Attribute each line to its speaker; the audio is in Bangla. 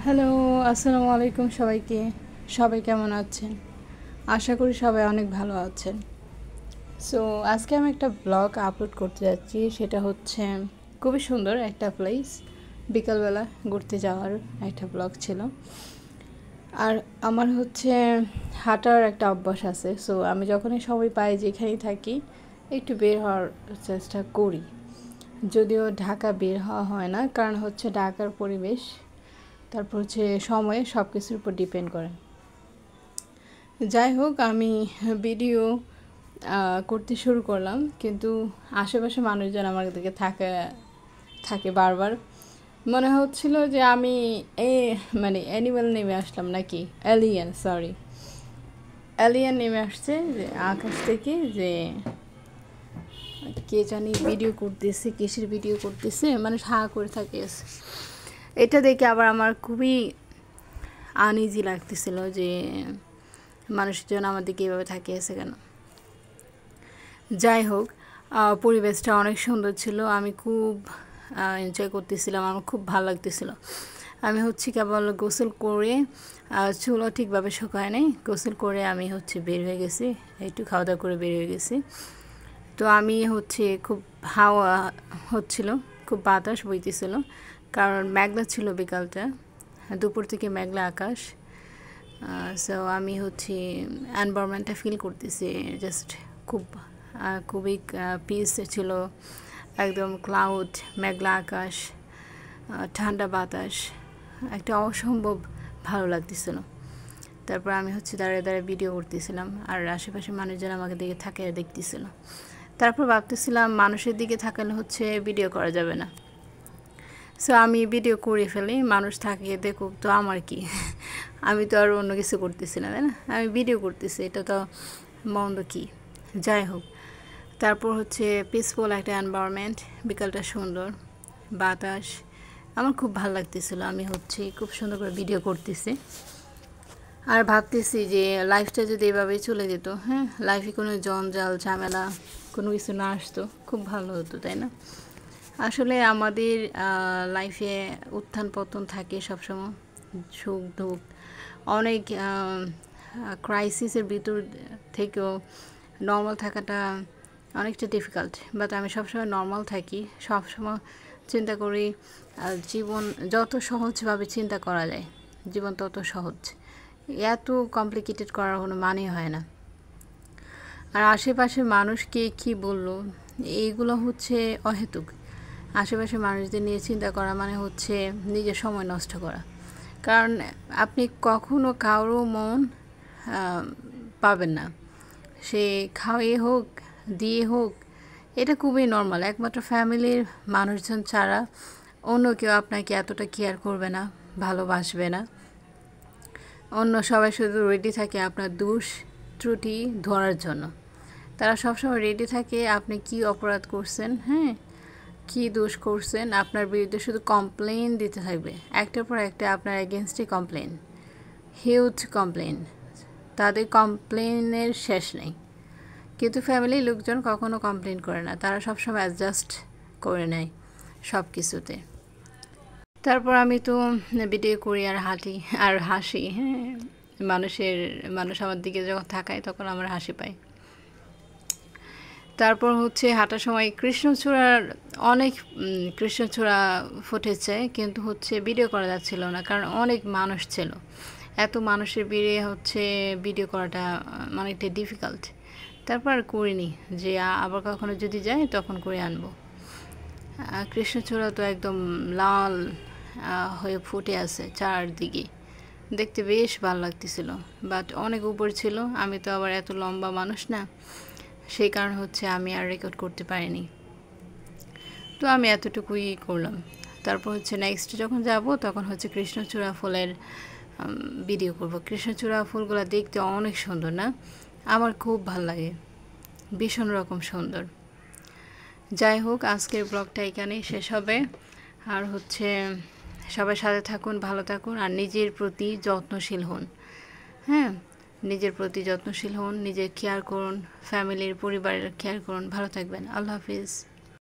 Speaker 1: হ্যালো, আসসালামু আলাইকুম সবাইকে। সবাই কেমন আছেন? আশা করি সবাই অনেক ভালো আছেন। সো আজকে আমি একটা ব্লগ আপলোড করতে যাচ্ছি। সেটা হচ্ছে খুবই সুন্দর একটা প্লেস, বিকালবেলা ঘুরতে যাওয়ার একটা ব্লগ ছিল। আর আমার হচ্ছে হাঁটার একটা অভ্যাস আছে। সো আমি যখনই সময় পাই, যেখানেই থাকি, একটু বের হওয়ার চেষ্টা করি। যদিও ঢাকা বের হওয়া হয় না, কারণ হচ্ছে ঢাকার পরিবেশ, তারপর হচ্ছে সময়ে সব কিছুর উপর ডিপেন্ড করে। যাই হোক, আমি ভিডিও করতে শুরু করলাম, কিন্তু আশেপাশে মানুষজন আমার দিকে থাকে বারবার। মনে হচ্ছিল যে আমি অ্যানিমেল নেমে আসলাম, নাকি এলিয়েন নেমে আসছে যে আকাশ থেকে, যে কে জানি ভিডিও করতেছে, কিসের ভিডিও করতেছে, মানুষ হাঁ করে থাকে। এটা দেখে আবার আমার খুবই আনইজি লাগতেছিল যে মানুষজন আমার দিকে এভাবে তাকিয়ে আছে কেন। যাই হোক, পরিবেশটা অনেক সুন্দর ছিল, আমি খুব এনজয় করতেছিলাম, আমার খুব ভালো লাগতেছিল। আমি হচ্ছে কেবল গোসল করে, চুলও ঠিকভাবে শুকায় নাই, গোসল করে আমি হচ্ছে বের হয়ে গেছি, একটু খাওয়া দাওয়া করে বের হয়ে গেছি। তো আমি হচ্ছে খুব হাওয়া হচ্ছিল, খুব বাতাস বইতেছিল, কারণ মেঘলা ছিল বিকালটা, দুপুর থেকে মেঘলা আকাশ। সো আমি হচ্ছে এনভায়রনমেন্টটা ফিল করতেছি, জাস্ট খুবই পিস ছিল, একদম ক্লাউড, মেঘলা আকাশ, ঠান্ডা বাতাস, একটা অসম্ভব ভালো লাগতেছিল। তারপর আমি হচ্ছে দাঁড়িয়ে দাঁড়িয়ে ভিডিও করতেছিলাম, আর আশেপাশে মানুষজন আমাকে দিকে থাকে দেখতেছিল। তারপর ভাবতেছিলাম মানুষের দিকে থাকালে হচ্ছে ভিডিও করা যাবে না, সো আমি ভিডিও করে ফেলি, মানুষ থাকে দেখুক, তো আমার কি, আমি তো আর অন্য কিছু করতেছি না, তাই না? আমি ভিডিও করতেছি, এটা তো মন্দ কি। যাই হোক, তারপর হচ্ছে পিসফুল একটা এনভায়রনমেন্ট, বিকালটা সুন্দর, বাতাস, আমার খুব ভালো লাগতেছিল। আমি হচ্ছে খুব সুন্দর করে ভিডিও করতেছি, আর ভাবতেছি যে লাইফটা যদি এভাবেই চলে যেত, হ্যাঁ, লাইফে কোনো জঞ্জাল ঝামেলা কোনো কিছু না আসতো, খুব ভালো হতো, তাই না? আসলে আমাদের লাইফে উত্থান পতন থাকে সবসময়, সুখ দুঃখ, অনেক ক্রাইসিসের ভিতর থেকেও নর্মাল থাকাটা অনেকটা ডিফিকাল্ট, বাট আমি সবসময় নর্মাল থাকি, সবসময় চিন্তা করি জীবন যত সহজভাবে চিন্তা করা যায়, জীবন তত সহজ, এত কমপ্লিকেটেড করার কোনো মানে হয় না। আর আশেপাশের মানুষকে কি বললো, এইগুলো হচ্ছে অহেতুক। আশেপাশের মানুষদের নিয়ে চিন্তা করা মানে হচ্ছে নিজের সময় নষ্ট করা, কারণ আপনি কখনো কারো মন পাবেন না, সে খাওয়িয়ে হোক দিয়ে হোক, এটা খুবই নর্মাল। একমাত্র ফ্যামিলির মানুষজন ছাড়া অন্য কেউ আপনাকে এতটা কেয়ার করবে না, ভালোবাসবে না। অন্য সবাই শুধু রেডি থাকে আপনার দোষ ত্রুটি ধরার জন্য, তারা সবসময় রেডি থাকে আপনি কি অপরাধ করছেন, হ্যাঁ, কি দোষ করছেন, আপনার বিরুদ্ধে শুধু কমপ্লেন দিতে থাকবে, একটার পর একটা আপনার এগেনস্টে কমপ্লেন, হিউজ কমপ্লেন, তাদের কমপ্লেনের শেষ নেই। কিন্তু ফ্যামিলির লোকজন কখনো কমপ্লেন করে না, তারা সবসময় অ্যাডজাস্ট করে নেয় সব কিছুতে। তারপর আমি তো ভিডিও করি আর হাসি, হ্যাঁ, মানুষ আমার দিকে যখন তাকায় তখন আমার হাসি পায়। তারপর হচ্ছে হাঁটার সময় অনেক কৃষ্ণচূড়া ফুটেছে, কিন্তু হচ্ছে ভিডিও করা যাচ্ছিল না, কারণ অনেক মানুষ ছিল। এত মানুষের ভিড়ে হচ্ছে ভিডিও করাটা অনেকটা ডিফিকাল্ট। তারপর আর করিনি, যে আবার কখনো যদি যাই তখন করে আনবো। কৃষ্ণচূড়া তো একদম লাল হয়ে ফুটে আছে চারদিকে, দেখতে বেশ ভালো লাগতেছিল, বাট অনেক উপর ছিল, আমি তো আবার এত লম্বা মানুষ না, সেই কারণ হচ্ছে আমি আর রেকর্ড করতে পারিনি। তো আমি এতটুকুই করলাম। তারপর হচ্ছে নেক্সট যখন যাব তখন হচ্ছে কৃষ্ণচূড়া ফুলের ভিডিও করব। কৃষ্ণচূড়া ফুলগুলো দেখতে অনেক সুন্দর না, আমার খুব ভালো লাগে, ভীষণ রকম সুন্দর। যাই হোক, আজকের ব্লগটা এখানেই শেষ হবে। আর হচ্ছে সবাই সাথে থাকুন, ভালো থাকুন, আর নিজের প্রতি যত্নশীল হন, হ্যাঁ, নিজের প্রতি যত্নশীল হন, নিজের কেয়ার করুন, ফ্যামিলির পরিবারের কেয়ার করুন, ভালো থাকবেন। আল্লাহ হাফিজ।